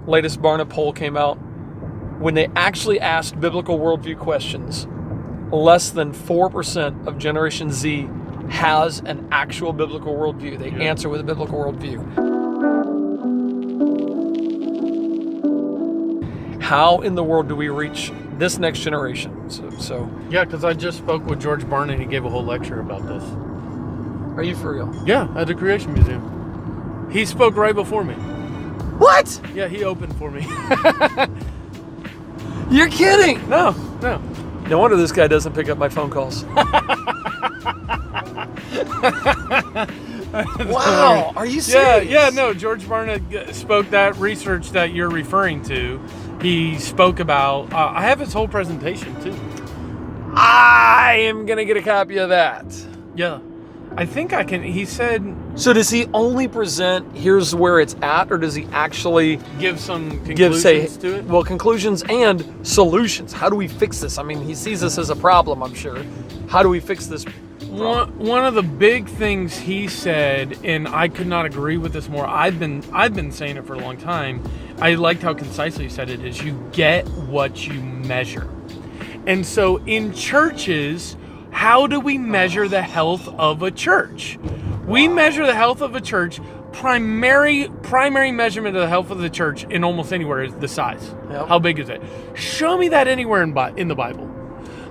latest Barna poll came out, when they actually asked biblical worldview questions, less than 4% of Generation Z has an actual biblical worldview. They answer with a biblical worldview. How in the world do we reach this next generation? So Yeah, because I just spoke with George Barna and he gave a whole lecture about this. are you for real? Yeah, at the Creation Museum. He spoke right before me. What? Yeah, he opened for me. You're kidding! No. No wonder this guy doesn't pick up my phone calls. Wow, are you serious? Yeah, no, George Barna spoke that research that you're referring to. He spoke about, I have his whole presentation too. I am going to get a copy of that. Yeah. I think I can, he said... So does he only present, here's where it's at, or does he actually give some conclusions to it? Well, conclusions and solutions. How do we fix this? I mean, he sees this as a problem, I'm sure. How do we fix this problem? One of the big things he said, and I could not agree with this more, I've been saying it for a long time, I liked how concisely he said it, is you get what you measure. And so in churches, how do we measure the health of a church? We measure the health of a church. Primary measurement of the health of the church in almost anywhere is the size. Yep. How big is it? Show me that anywhere in the Bible.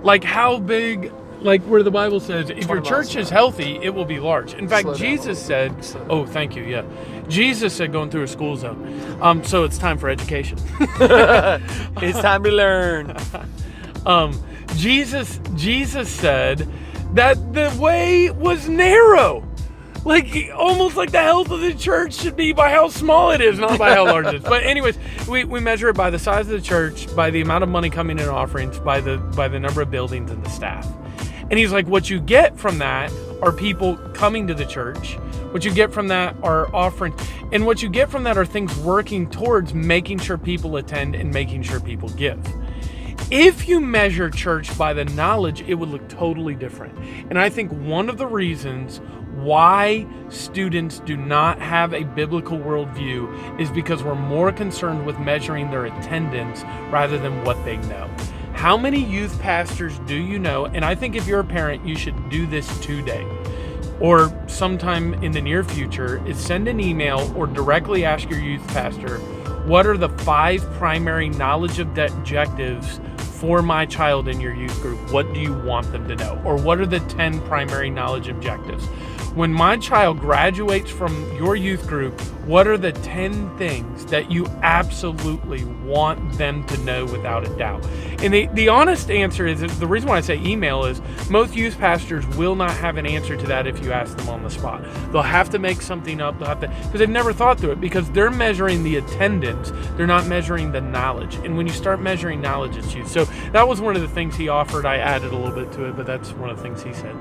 Like how big, like where the Bible says, if your church is healthy, it will be large. In fact, Jesus said, oh, thank you, yeah. Jesus said going through a school zone. So it's time for education. It's time to learn. Jesus said that the way was narrow. Like, almost like the health of the church should be by how small it is, not by how large it is. But anyways, we measure it by the size of the church, by the amount of money coming in offerings, by the number of buildings and the staff. And he's like, what you get from that are people coming to the church. What you get from that are offerings. And what you get from that are things working towards making sure people attend and making sure people give. If you measure church by the knowledge, it would look totally different. And I think one of the reasons why students do not have a biblical worldview is because we're more concerned with measuring their attendance rather than what they know. How many youth pastors do you know? And I think if you're a parent, you should do this today or sometime in the near future, is send an email or directly ask your youth pastor, what are the 5 primary knowledge objectives for my child in your youth group? What do you want them to know? Or what are the 10 primary knowledge objectives? When my child graduates from your youth group, what are the 10 things that you absolutely want them to know without a doubt? And the honest answer is, the reason why I say email is most youth pastors will not have an answer to that if you ask them on the spot. They'll have to make something up, because they've never thought through it, because they're measuring the attendance, they're not measuring the knowledge. And when you start measuring knowledge, it's you. So that was one of the things he offered. I added a little bit to it, but that's one of the things he said.